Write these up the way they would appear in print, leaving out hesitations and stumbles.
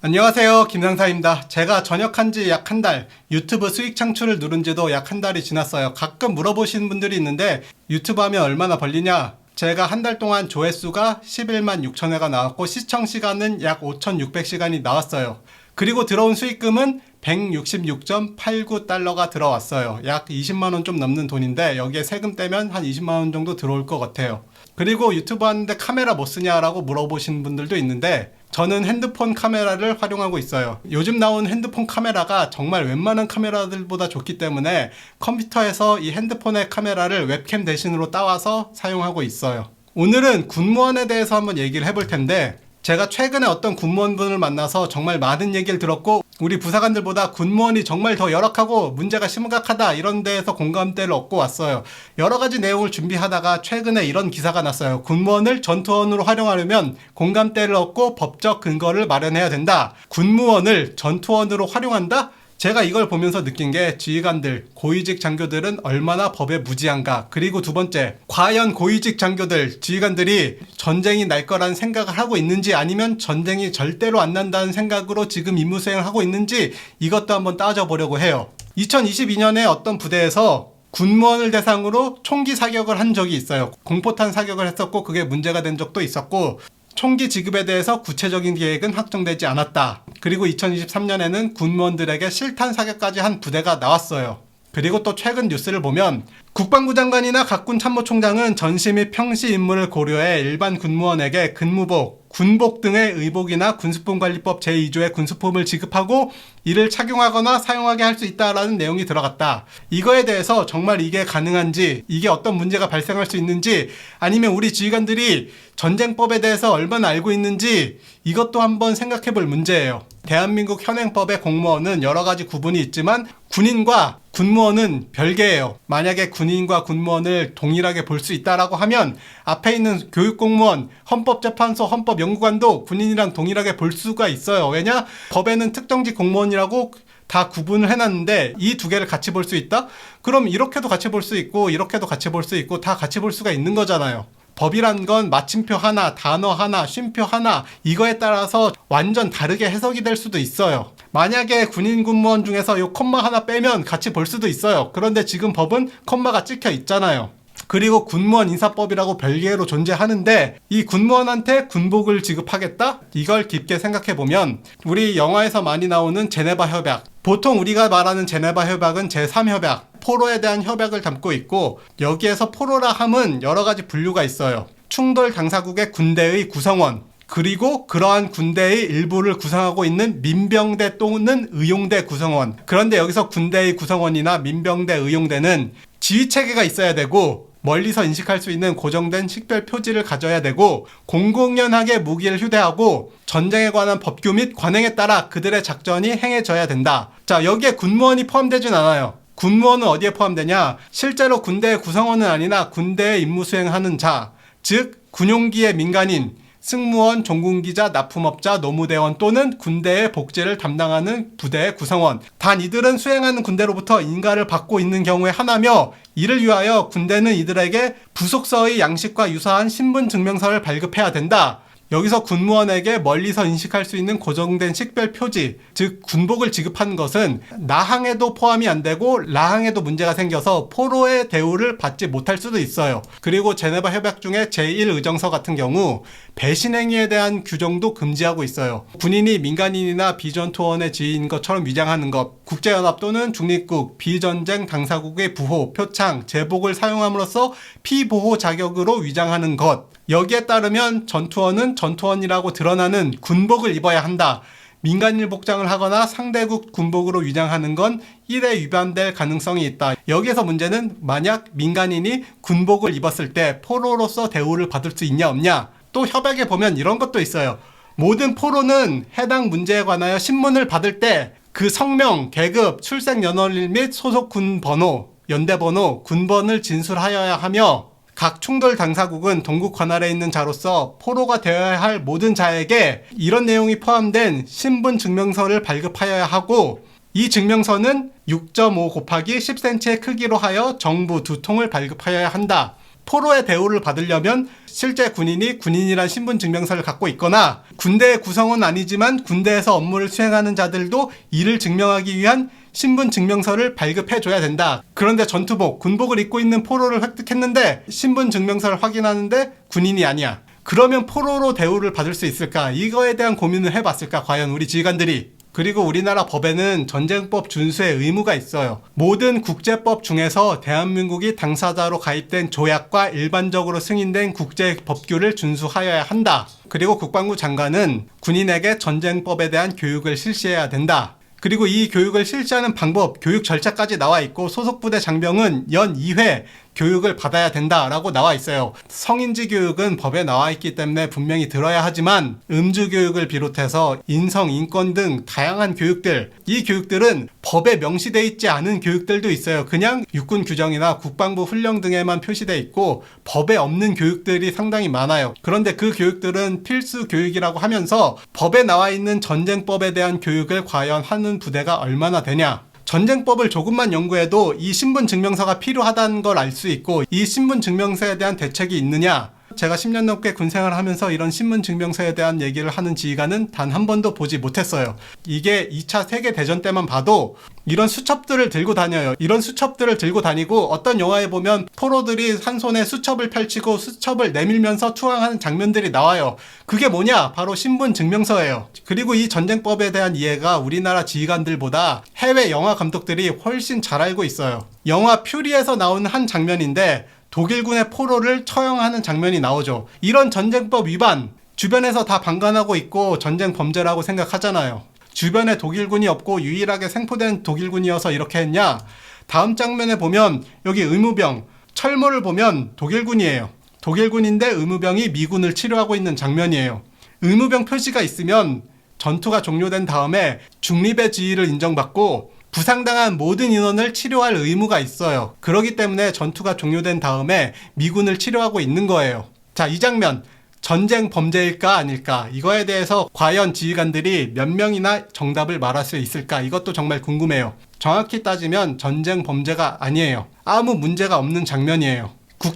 안녕하세요, 김상사입니다. 제가 전역한 지 약 한 달, 유튜브 수익 창출을 누른 지도 약 한 달이 지났어요. 가끔 물어보시는 분들이 있는데 유튜브 하면 얼마나 벌리냐? 제가 한 달 동안 조회수가 11만 6천 회가 나왔고 시청 시간은 약 5,600시간이 나왔어요. 그리고 들어온 수익금은 166.89달러가 들어왔어요. 약 20만원 좀 넘는 돈인데 여기에 세금 떼면 한 20만원 정도 들어올 것 같아요. 그리고 유튜브 하는데 카메라 뭐 쓰냐라고 물어보시는 분들도 있는데 저는 핸드폰 카메라를 활용하고 있어요. 요즘 나온 핸드폰 카메라가 정말 웬만한 카메라들보다 좋기 때문에 컴퓨터에서 이 핸드폰의 카메라를 웹캠 대신으로 따와서 사용하고 있어요. 오늘은 군무원에 대해서 한번 얘기를 해볼 텐데 제가 최근에 어떤 군무원분을 만나서 정말 많은 얘기를 들었고 우리 부사관들보다 군무원이 정말 더 열악하고 문제가 심각하다 이런 데에서 공감대를 얻고 왔어요. 여러 가지 내용을 준비하다가 최근에 이런 기사가 났어요. 군무원을 전투원으로 활용하려면 공감대를 얻고 법적 근거를 마련해야 된다. 군무원을 전투원으로 활용한다? 제가 이걸 보면서 느낀 게 지휘관들, 고위직 장교들은 얼마나 법에 무지한가. 그리고 두 번째, 과연 고위직 장교들, 지휘관들이 전쟁이 날 거라는 생각을 하고 있는지 아니면 전쟁이 절대로 안 난다는 생각으로 지금 임무 수행을 하고 있는지 이것도 한번 따져보려고 해요. 2022년에 어떤 부대에서 군무원을 대상으로 총기 사격을 한 적이 있어요. 공포탄 사격을 했었고 그게 문제가 된 적도 있었고 총기 지급에 대해서 구체적인 계획은 확정되지 않았다. 그리고 2023년에는 군무원들에게 실탄 사격까지 한 부대가 나왔어요. 그리고 또 최근 뉴스를 보면 국방부 장관이나 각군 참모총장은 전시 및 평시 임무를 고려해 일반 군무원에게 근무복, 군복 등의 의복이나 군수품관리법 제2조의 군수품을 지급하고 이를 착용하거나 사용하게 할 수 있다라는 내용이 들어갔다. 이거에 대해서 정말 이게 가능한지, 이게 어떤 문제가 발생할 수 있는지, 아니면 우리 지휘관들이 전쟁법에 대해서 얼마나 알고 있는지 이것도 한번 생각해 볼 문제예요. 대한민국 현행법의 공무원은 여러 가지 구분이 있지만 군인과 군무원은 별개예요. 만약에 군인과 군무원을 동일하게 볼 수 있다라고 하면 앞에 있는 교육공무원, 헌법재판소, 헌법연구관도 군인이랑 동일하게 볼 수가 있어요. 왜냐? 법에는 특정직 공무원이라고 다 구분을 해놨는데 이 두 개를 같이 볼 수 있다? 그럼 이렇게도 같이 볼 수 있고 이렇게도 같이 볼 수 있고 다 같이 볼 수가 있는 거잖아요. 법이란 건 마침표 하나, 단어 하나, 쉼표 하나 이거에 따라서 완전 다르게 해석이 될 수도 있어요. 만약에 군인 군무원 중에서 요 콤마 하나 빼면 같이 볼 수도 있어요. 그런데 지금 법은 콤마가 찍혀 있잖아요. 그리고 군무원 인사법이라고 별개로 존재하는데 이 군무원한테 군복을 지급하겠다? 이걸 깊게 생각해보면 우리 영화에서 많이 나오는 제네바 협약, 보통 우리가 말하는 제네바 협약은 제3협약, 포로에 대한 협약을 담고 있고 여기에서 포로라 함은 여러 가지 분류가 있어요. 충돌 당사국의 군대의 구성원, 그리고 그러한 군대의 일부를 구성하고 있는 민병대 또는 의용대 구성원. 그런데 여기서 군대의 구성원이나 민병대, 의용대는 지휘체계가 있어야 되고 멀리서 인식할 수 있는 고정된 식별 표지를 가져야 되고 공공연하게 무기를 휴대하고 전쟁에 관한 법규 및 관행에 따라 그들의 작전이 행해져야 된다. 자, 여기에 군무원이 포함되진 않아요. 군무원은 어디에 포함되냐? 실제로 군대의 구성원은 아니나 군대에 임무 수행하는 자, 즉 군용기의 민간인, 승무원, 종군기자, 납품업자, 노무대원 또는 군대의 복지를 담당하는 부대의 구성원. 단 이들은 수행하는 군대로부터 인가를 받고 있는 경우에 하나며 이를 위하여 군대는 이들에게 부속서의 양식과 유사한 신분증명서를 발급해야 된다. 여기서 군무원에게 멀리서 인식할 수 있는 고정된 식별 표지, 즉 군복을 지급한 것은 나항에도 포함이 안 되고 라항에도 문제가 생겨서 포로의 대우를 받지 못할 수도 있어요. 그리고 제네바 협약 중에 제1의정서 같은 경우 배신행위에 대한 규정도 금지하고 있어요. 군인이 민간인이나 비전투원의 지위인 것처럼 위장하는 것, 국제연합 또는 중립국, 비전쟁 당사국의 부호, 표창, 제복을 사용함으로써 피보호 자격으로 위장하는 것, 여기에 따르면 전투원은 전투원이라고 드러나는 군복을 입어야 한다. 민간인 복장을 하거나 상대국 군복으로 위장하는 건 1에 위반될 가능성이 있다. 여기에서 문제는 만약 민간인이 군복을 입었을 때 포로로서 대우를 받을 수 있냐 없냐. 또 협약에 보면 이런 것도 있어요. 모든 포로는 해당 문제에 관하여 신문을 받을 때 그 성명, 계급, 출생 연월일 및 소속 군 번호, 연대 번호, 군번을 진술하여야 하며 각 충돌 당사국은 동국 관할에 있는 자로서 포로가 되어야 할 모든 자에게 이런 내용이 포함된 신분 증명서를 발급하여야 하고 이 증명서는 6.5 곱하기 10cm의 크기로 하여 정부 2통을 발급하여야 한다. 포로의 대우를 받으려면 실제 군인이 군인이란 신분증명서를 갖고 있거나 군대의 구성은 아니지만 군대에서 업무를 수행하는 자들도 이를 증명하기 위한 신분증명서를 발급해줘야 된다. 그런데 전투복, 군복을 입고 있는 포로를 획득했는데 신분증명서를 확인하는데 군인이 아니야. 그러면 포로로 대우를 받을 수 있을까? 이거에 대한 고민을 해봤을까? 과연 우리 지휘관들이. 그리고 우리나라 법에는 전쟁법 준수의 의무가 있어요. 모든 국제법 중에서 대한민국이 당사자로 가입된 조약과 일반적으로 승인된 국제법규를 준수하여야 한다. 그리고 국방부 장관은 군인에게 전쟁법에 대한 교육을 실시해야 된다. 그리고 이 교육을 실시하는 방법, 교육 절차까지 나와 있고 소속 부대 장병은 연 2회 교육을 받아야 된다라고 나와 있어요. 성인지 교육은 법에 나와 있기 때문에 분명히 들어야 하지만 음주 교육을 비롯해서 인성, 인권 등 다양한 교육들, 이 교육들은 법에 명시되어 있지 않은 교육들도 있어요. 그냥 육군 규정이나 국방부 훈령 등에만 표시되어 있고 법에 없는 교육들이 상당히 많아요. 그런데 그 교육들은 필수 교육이라고 하면서 법에 나와 있는 전쟁법에 대한 교육을 과연 하는 부대가 얼마나 되냐? 전쟁법을 조금만 연구해도 이 신분증명서가 필요하다는 걸 알 수 있고 이 신분증명서에 대한 대책이 있느냐? 제가 10년 넘게 군생활을 하면서 이런 신분증명서에 대한 얘기를 하는 지휘관은 단 한 번도 보지 못했어요. 이게 2차 세계대전 때만 봐도 이런 수첩들을 들고 다녀요. 이런 수첩들을 들고 다니고 어떤 영화에 보면 포로들이 한 손에 수첩을 펼치고 수첩을 내밀면서 투항하는 장면들이 나와요. 그게 뭐냐? 바로 신분증명서예요. 그리고 이 전쟁법에 대한 이해가 우리나라 지휘관들보다 해외 영화 감독들이 훨씬 잘 알고 있어요. 영화 퓨리에서 나온 한 장면인데 독일군의 포로를 처형하는 장면이 나오죠. 이런 전쟁법 위반, 주변에서 다 방관하고 있고 전쟁 범죄라고 생각하잖아요. 주변에 독일군이 없고 유일하게 생포된 독일군이어서 이렇게 했냐? 다음 장면에 보면 여기 의무병, 철모를 보면 독일군이에요. 독일군인데 의무병이 미군을 치료하고 있는 장면이에요. 의무병 표시가 있으면 전투가 종료된 다음에 중립의 지위를 인정받고 부상당한 모든 인원을 치료할 의무가 있어요. 그렇기 때문에 전투가 종료된 다음에 미군을 치료하고 있는 거예요. 자, 이 장면 전쟁 범죄일까 아닐까? 이거에 대해서 과연 지휘관들이 몇 명이나 정답을 말할 수 있을까? 이것도 정말 궁금해요. 정확히 따지면 전쟁 범죄가 아니에요. 아무 문제가 없는 장면이에요.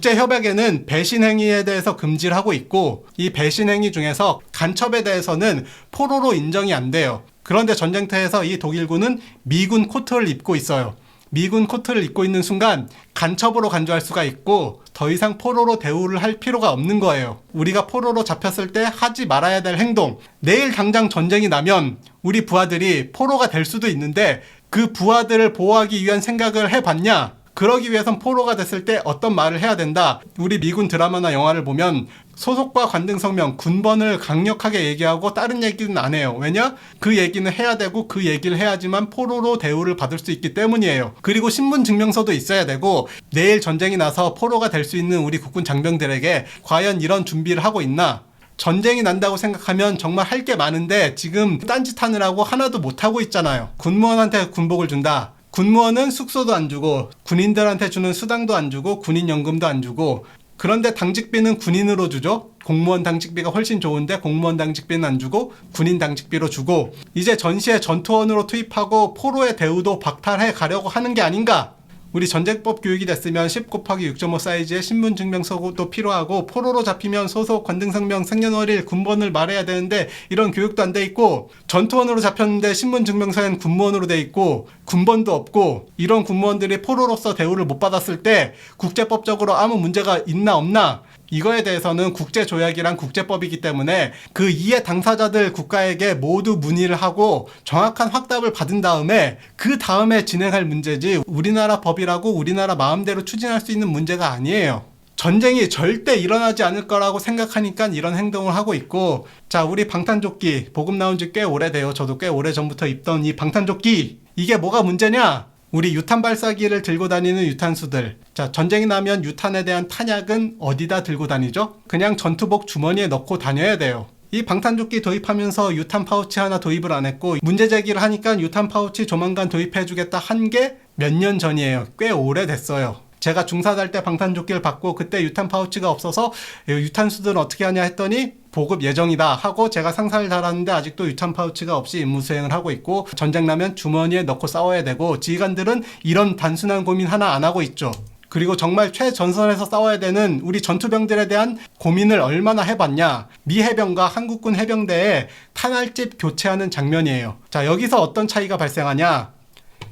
국제협약에는 배신행위에 대해서 금지를 하고 있고 이 배신행위 중에서 간첩에 대해서는 포로로 인정이 안 돼요. 그런데 전쟁터에서 이 독일군은 미군 코트를 입고 있어요. 미군 코트를 입고 있는 순간 간첩으로 간주할 수가 있고 더 이상 포로로 대우를 할 필요가 없는 거예요. 우리가 포로로 잡혔을 때 하지 말아야 될 행동. 내일 당장 전쟁이 나면 우리 부하들이 포로가 될 수도 있는데 그 부하들을 보호하기 위한 생각을 해봤냐? 그러기 위해선 포로가 됐을 때 어떤 말을 해야 된다. 우리 미군 드라마나 영화를 보면 소속과 관등 성명, 군번을 강력하게 얘기하고 다른 얘기는 안 해요. 왜냐? 그 얘기는 해야 되고 그 얘기를 해야지만 포로로 대우를 받을 수 있기 때문이에요. 그리고 신분증명서도 있어야 되고 내일 전쟁이 나서 포로가 될 수 있는 우리 국군 장병들에게 과연 이런 준비를 하고 있나? 전쟁이 난다고 생각하면 정말 할 게 많은데 지금 딴짓하느라고 하나도 못하고 있잖아요. 군무원한테 군복을 준다. 군무원은 숙소도 안 주고 군인들한테 주는 수당도 안 주고 군인연금도 안 주고 그런데 당직비는 군인으로 주죠. 공무원 당직비가 훨씬 좋은데 공무원 당직비는 안 주고 군인 당직비로 주고 이제 전시에 전투원으로 투입하고 포로의 대우도 박탈해 가려고 하는 게 아닌가? 우리 전쟁법 교육이 됐으면 10 곱하기 6.5 사이즈의 신분증명서도 필요하고 포로로 잡히면 소속, 관등성명, 생년월일, 군번을 말해야 되는데 이런 교육도 안 돼 있고 전투원으로 잡혔는데 신분증명서엔 군무원으로 돼 있고 군번도 없고 이런 군무원들이 포로로서 대우를 못 받았을 때 국제법적으로 아무 문제가 있나 없나? 이거에 대해서는 국제조약이란 국제법이기 때문에 그 이해 당사자들 국가에게 모두 문의를 하고 정확한 확답을 받은 다음에 그 다음에 진행할 문제지 우리나라 법이라고 우리나라 마음대로 추진할 수 있는 문제가 아니에요. 전쟁이 절대 일어나지 않을 거라고 생각하니까 이런 행동을 하고 있고 자, 우리 방탄조끼 보급 나온 지 꽤 오래돼요. 저도 꽤 오래전부터 입던 이 방탄조끼 이게 뭐가 문제냐? 우리 유탄 발사기를 들고 다니는 유탄수들. 자, 전쟁이 나면 유탄에 대한 탄약은 어디다 들고 다니죠? 그냥 전투복 주머니에 넣고 다녀야 돼요. 이 방탄조끼 도입하면서 유탄 파우치 하나 도입을 안 했고 문제 제기를 하니까 유탄 파우치 조만간 도입해주겠다 한 게 몇 년 전이에요. 꽤 오래됐어요. 제가 중사달 때 방탄조끼를 받고 그때 유탄 파우치가 없어서 유탄수들은 어떻게 하냐 했더니 보급 예정이다 하고 제가 상사를 달았는데 아직도 유탄 파우치가 없이 임무 수행을 하고 있고 전쟁 나면 주머니에 넣고 싸워야 되고 지휘관들은 이런 단순한 고민 하나 안 하고 있죠. 그리고 정말 최전선에서 싸워야 되는 우리 전투병들에 대한 고민을 얼마나 해봤냐. 미 해병과 한국군 해병대의 탄알집 교체하는 장면이에요. 자, 여기서 어떤 차이가 발생하냐.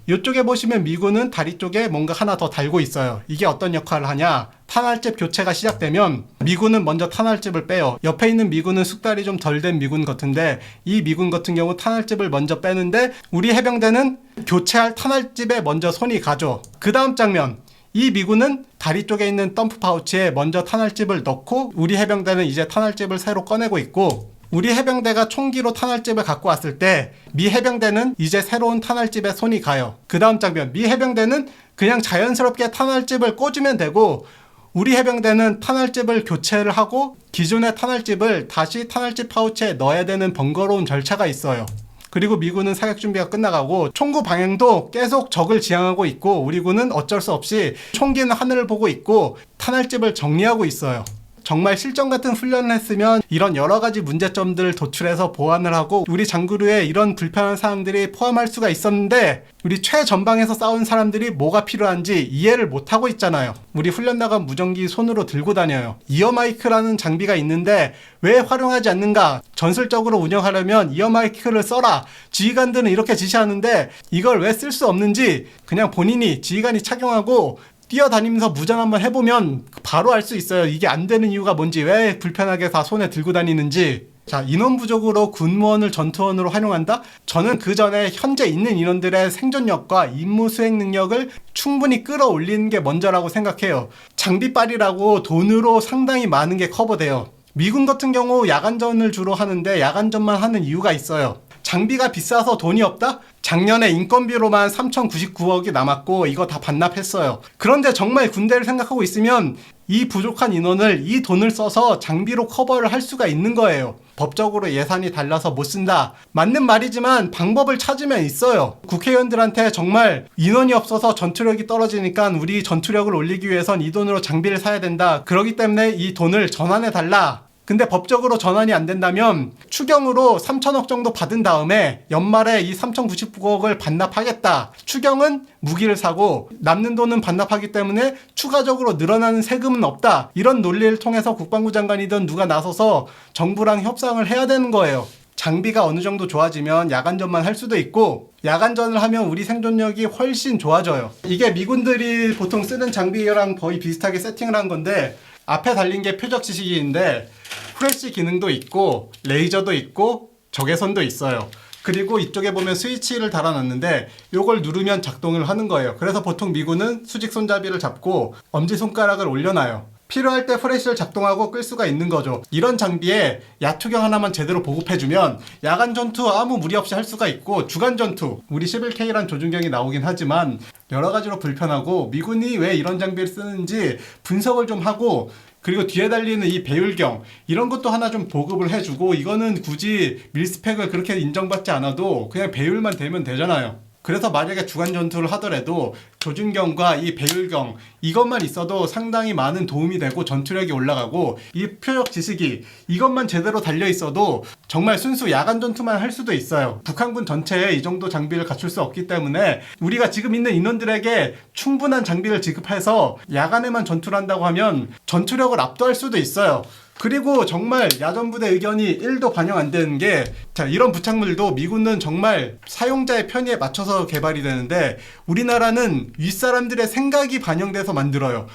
이쪽에 보시면 미군은 다리 쪽에 뭔가 하나 더 달고 있어요. 이게 어떤 역할을 하냐. 탄알집 교체가 시작되면 미군은 먼저 탄알집을 빼요. 옆에 있는 미군은 숙달이 좀 덜 된 미군 같은데, 이 미군 같은 경우 탄알집을 먼저 빼는데 우리 해병대는 교체할 탄알집에 먼저 손이 가죠. 그 다음 장면, 이 미군은 다리 쪽에 있는 덤프 파우치에 먼저 탄알집을 넣고 우리 해병대는 이제 탄알집을 새로 꺼내고 있고, 우리 해병대가 총기로 탄알집을 갖고 왔을 때 미 해병대는 이제 새로운 탄알집에 손이 가요. 그 다음 장면, 미 해병대는 그냥 자연스럽게 탄알집을 꽂으면 되고, 우리 해병대는 탄알집을 교체를 하고 기존의 탄알집을 다시 탄알집 파우치에 넣어야 되는 번거로운 절차가 있어요. 그리고 미군은 사격 준비가 끝나가고 총구 방향도 계속 적을 지향하고 있고, 우리 군은 어쩔 수 없이 총기는 하늘을 보고 있고 탄알집을 정리하고 있어요. 정말 실전 같은 훈련을 했으면 이런 여러 가지 문제점들을 도출해서 보완을 하고 우리 장구류에 이런 불편한 사항들이 포함할 수가 있었는데, 우리 최전방에서 싸운 사람들이 뭐가 필요한지 이해를 못하고 있잖아요. 우리 훈련 나간 무전기 손으로 들고 다녀요. 이어마이크라는 장비가 있는데 왜 활용하지 않는가? 전술적으로 운영하려면 이어마이크를 써라. 지휘관들은 이렇게 지시하는데 이걸 왜 쓸 수 없는지 그냥 본인이 지휘관이 착용하고 뛰어다니면서 무전 한번 해보면 바로 알 수 있어요. 이게 안 되는 이유가 뭔지, 왜 불편하게 다 손에 들고 다니는지. 자, 인원 부족으로 군무원을 전투원으로 활용한다? 저는 그 전에 현재 있는 인원들의 생존력과 임무 수행 능력을 충분히 끌어올리는 게 먼저라고 생각해요. 장비빨이라고 돈으로 상당히 많은 게 커버돼요. 미군 같은 경우 야간전을 주로 하는데 야간전만 하는 이유가 있어요. 장비가 비싸서 돈이 없다? 작년에 인건비로만 3,099억이 남았고 이거 다 반납했어요. 그런데 정말 군대를 생각하고 있으면 이 부족한 인원을 이 돈을 써서 장비로 커버를 할 수가 있는 거예요. 법적으로 예산이 달라서 못 쓴다. 맞는 말이지만 방법을 찾으면 있어요. 국회의원들한테 정말 인원이 없어서 전투력이 떨어지니까 우리 전투력을 올리기 위해선 이 돈으로 장비를 사야 된다. 그렇기 때문에 이 돈을 전환해 달라. 근데 법적으로 전환이 안 된다면 추경으로 3천억 정도 받은 다음에 연말에 이 3,099억을 반납하겠다. 추경은 무기를 사고 남는 돈은 반납하기 때문에 추가적으로 늘어나는 세금은 없다. 이런 논리를 통해서 국방부 장관이든 누가 나서서 정부랑 협상을 해야 되는 거예요. 장비가 어느 정도 좋아지면 야간전만 할 수도 있고, 야간전을 하면 우리 생존력이 훨씬 좋아져요. 이게 미군들이 보통 쓰는 장비랑 거의 비슷하게 세팅을 한 건데, 앞에 달린 게 표적 지식인데 후레쉬 기능도 있고 레이저도 있고 적외선도 있어요. 그리고 이쪽에 보면 스위치를 달아놨는데 이걸 누르면 작동을 하는 거예요. 그래서 보통 미군은 수직 손잡이를 잡고 엄지손가락을 올려놔요. 필요할 때 프레쉬를 작동하고 끌 수가 있는 거죠. 이런 장비에 야투경 하나만 제대로 보급해주면 야간 전투 아무 무리 없이 할 수가 있고, 주간 전투, 우리 11K란 조준경이 나오긴 하지만 여러 가지로 불편하고, 미군이 왜 이런 장비를 쓰는지 분석을 좀 하고, 그리고 뒤에 달리는 이 배율경 이런 것도 하나 좀 보급을 해주고, 이거는 굳이 밀스펙을 그렇게 인정받지 않아도 그냥 배율만 되면 되잖아요. 그래서 만약에 주간 전투를 하더라도 조준경과 이 배율경 이것만 있어도 상당히 많은 도움이 되고 전투력이 올라가고, 이 표적 지식이 이것만 제대로 달려 있어도 정말 순수 야간 전투만 할 수도 있어요. 북한군 전체에 이 정도 장비를 갖출 수 없기 때문에 우리가 지금 있는 인원들에게 충분한 장비를 지급해서 야간에만 전투를 한다고 하면 전투력을 압도할 수도 있어요. 그리고 정말 야전부대 의견이 1도 반영 안 되는 게, 자, 이런 부착물도 미군은 정말 사용자의 편의에 맞춰서 개발이 되는데 우리나라는 윗사람들의 생각이 반영돼서 만들어요.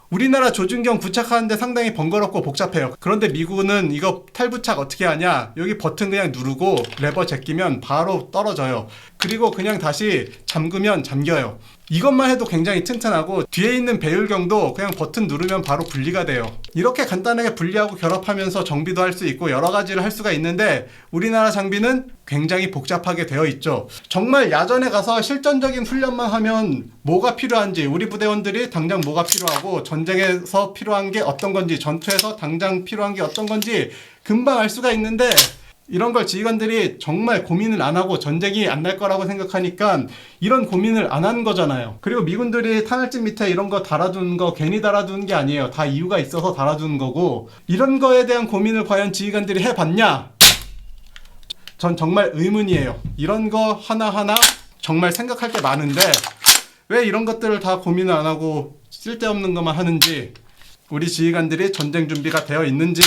우리나라 조준경 부착하는데 상당히 번거롭고 복잡해요. 그런데 미국은 이거 탈부착 어떻게 하냐, 여기 버튼 그냥 누르고 레버 제끼면 바로 떨어져요. 그리고 그냥 다시 잠그면 잠겨요. 이것만 해도 굉장히 튼튼하고, 뒤에 있는 배율경도 그냥 버튼 누르면 바로 분리가 돼요. 이렇게 간단하게 분리하고 결합하면서 정비도 할 수 있고 여러 가지를 할 수가 있는데, 우리나라 장비는 굉장히 복잡하게 되어 있죠. 정말 야전에 가서 실전적인 훈련만 하면 뭐가 필요한지, 우리 부대원들이 당장 뭐가 필요하고 전쟁에서 필요한 게 어떤 건지, 전투에서 당장 필요한 게 어떤 건지 금방 알 수가 있는데, 이런 걸 지휘관들이 정말 고민을 안 하고 전쟁이 안 날 거라고 생각하니까 이런 고민을 안 하는 거잖아요. 그리고 미군들이 탄알집 밑에 이런 거 달아두는 거 괜히 달아두는 게 아니에요. 다 이유가 있어서 달아두는 거고, 이런 거에 대한 고민을 과연 지휘관들이 해봤냐? 전 정말 의문이에요. 이런 거 하나하나 정말 생각할 게 많은데 왜 이런 것들을 다 고민을 안 하고 쓸데없는 것만 하는지, 우리 지휘관들이 전쟁 준비가 되어 있는지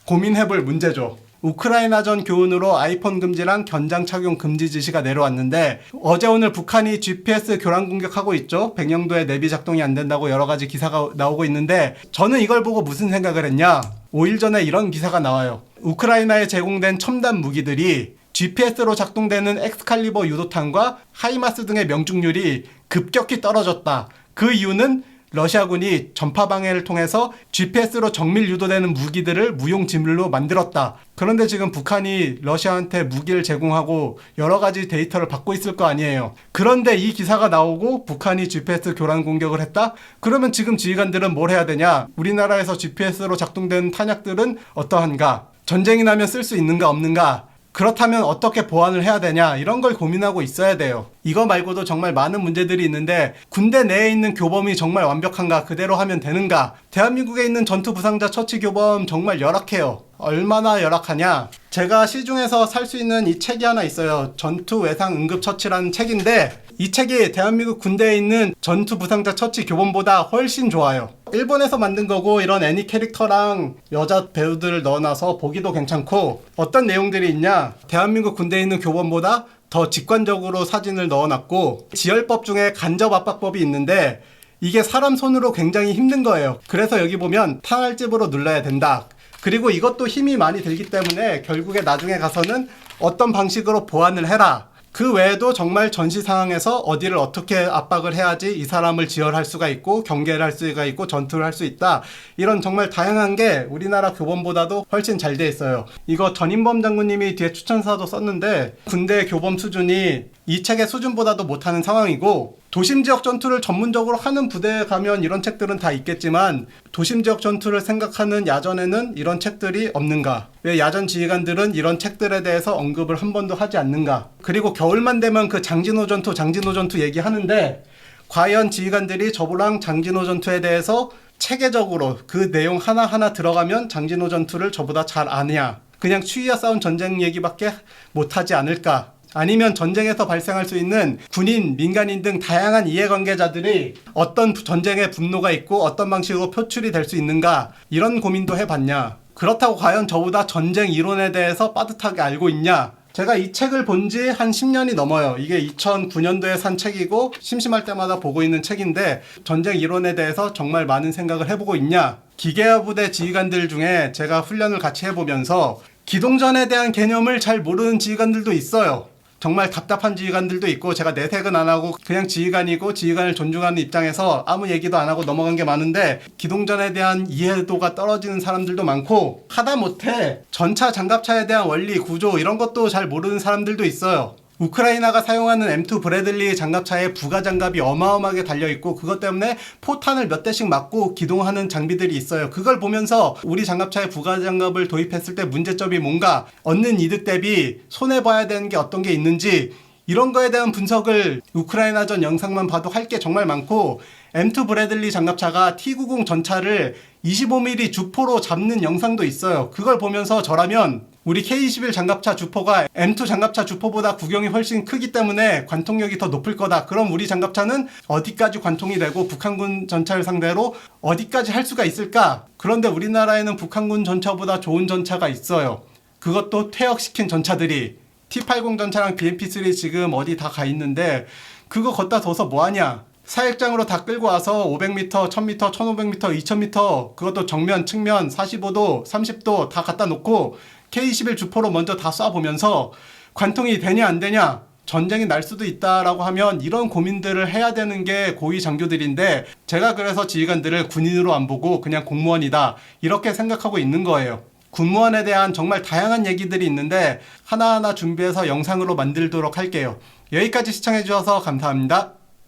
고민해볼 문제죠. 우크라이나전 교훈으로 아이폰 금지랑 견장 착용 금지 지시가 내려왔는데, 어제 오늘 북한이 GPS 교란 공격하고 있죠. 백령도에 내비 작동이 안 된다고 여러 가지 기사가 나오고 있는데, 저는 이걸 보고 무슨 생각을 했냐. 5일 전에 이런 기사가 나와요. 우크라이나에 제공된 첨단 무기들이 GPS로 작동되는 엑스칼리버 유도탄과 하이마스 등의 명중률이 급격히 떨어졌다. 그 이유는 러시아군이 전파 방해를 통해서 GPS로 정밀 유도되는 무기들을 무용 지물로 만들었다. 그런데 지금 북한이 러시아한테 무기를 제공하고 여러 가지 데이터를 받고 있을 거 아니에요. 그런데 이 기사가 나오고 북한이 GPS 교란 공격을 했다? 그러면 지금 지휘관들은 뭘 해야 되냐? 우리나라에서 GPS로 작동되는 탄약들은 어떠한가? 전쟁이 나면 쓸 수 있는가 없는가? 그렇다면 어떻게 보완을 해야 되냐, 이런 걸 고민하고 있어야 돼요. 이거 말고도 정말 많은 문제들이 있는데, 군대 내에 있는 교범이 정말 완벽한가, 그대로 하면 되는가. 대한민국에 있는 전투 부상자 처치 교범 정말 열악해요. 얼마나 열악하냐, 제가 시중에서 살 수 있는 이 책이 하나 있어요. 전투 외상 응급 처치라는 책인데, 이 책이 대한민국 군대에 있는 전투 부상자 처치 교본보다 훨씬 좋아요. 일본에서 만든 거고, 이런 애니 캐릭터랑 여자 배우들을 넣어놔서 보기도 괜찮고, 어떤 내용들이 있냐, 대한민국 군대에 있는 교본보다 더 직관적으로 사진을 넣어놨고, 지혈법 중에 간접 압박법이 있는데 이게 사람 손으로 굉장히 힘든 거예요. 그래서 여기 보면 탄알집으로 눌러야 된다. 그리고 이것도 힘이 많이 들기 때문에 결국에 나중에 가서는 어떤 방식으로 보완을 해라. 그 외에도 정말 전시 상황에서 어디를 어떻게 압박을 해야지 이 사람을 지혈할 수가 있고 경계를 할 수가 있고 전투를 할 수 있다. 이런 정말 다양한 게 우리나라 교본보다도 훨씬 잘 돼 있어요. 이거 전인범 장군님이 뒤에 추천사도 썼는데, 군대 교범 수준이 이 책의 수준보다도 못하는 상황이고, 도심 지역 전투를 전문적으로 하는 부대에 가면 이런 책들은 다 있겠지만, 도심 지역 전투를 생각하는 야전에는 이런 책들이 없는가? 왜 야전 지휘관들은 이런 책들에 대해서 언급을 한 번도 하지 않는가? 그리고 겨울만 되면 그 장진호 전투 얘기하는데, 과연 지휘관들이 저부랑 장진호 전투에 대해서 체계적으로 그 내용 하나하나 들어가면 장진호 전투를 저보다 잘 아느냐? 그냥 추위와 싸운 전쟁 얘기밖에 못하지 않을까? 아니면 전쟁에서 발생할 수 있는 군인, 민간인 등 다양한 이해관계자들이 어떤 전쟁의 분노가 있고 어떤 방식으로 표출이 될 수 있는가, 이런 고민도 해봤냐. 그렇다고 과연 저보다 전쟁 이론에 대해서 빠듯하게 알고 있냐. 제가 이 책을 본 지 한 10년이 넘어요. 이게 2009년도에 산 책이고 심심할 때마다 보고 있는 책인데, 전쟁 이론에 대해서 정말 많은 생각을 해보고 있냐. 기계화 부대 지휘관들 중에 제가 훈련을 같이 해보면서 기동전에 대한 개념을 잘 모르는 지휘관들도 있어요. 정말 답답한 지휘관들도 있고, 제가 내색은 안 하고 그냥 지휘관이고 지휘관을 존중하는 입장에서 아무 얘기도 안 하고 넘어간 게 많은데, 기동전에 대한 이해도가 떨어지는 사람들도 많고, 하다못해 전차 장갑차에 대한 원리, 구조 이런 것도 잘 모르는 사람들도 있어요. 우크라이나가 사용하는 M2 브래들리 장갑차에 부가 장갑이 어마어마하게 달려있고, 그것 때문에 포탄을 몇 대씩 맞고 기동하는 장비들이 있어요. 그걸 보면서 우리 장갑차에 부가 장갑을 도입했을 때 문제점이 뭔가, 얻는 이득 대비 손해봐야 되는 게 어떤 게 있는지, 이런 거에 대한 분석을 우크라이나전 영상만 봐도 할 게 정말 많고, M2 브래들리 장갑차가 T90 전차를 25mm 주포로 잡는 영상도 있어요. 그걸 보면서 저라면 우리 K21 장갑차 주포가 M2 장갑차 주포보다 구경이 훨씬 크기 때문에 관통력이 더 높을 거다. 그럼 우리 장갑차는 어디까지 관통이 되고 북한군 전차를 상대로 어디까지 할 수가 있을까? 그런데 우리나라에는 북한군 전차보다 좋은 전차가 있어요. 그것도 퇴역시킨 전차들이. T80 전차랑 BMP-3 지금 어디 다 가 있는데, 그거 걷다 둬서 뭐하냐? 사역장으로 다 끌고 와서 500m, 1000m, 1500m, 2000m, 그것도 정면, 측면, 45도, 30도 다 갖다 놓고 K21 주포로 먼저 다 쏴보면서 관통이 되냐 안 되냐, 전쟁이 날 수도 있다라고 하면 이런 고민들을 해야 되는 게 고위 장교들인데, 제가 그래서 지휘관들을 군인으로 안 보고 그냥 공무원이다 이렇게 생각하고 있는 거예요. 군무원에 대한 정말 다양한 얘기들이 있는데 하나하나 준비해서 영상으로 만들도록 할게요. 여기까지 시청해주셔서 감사합니다.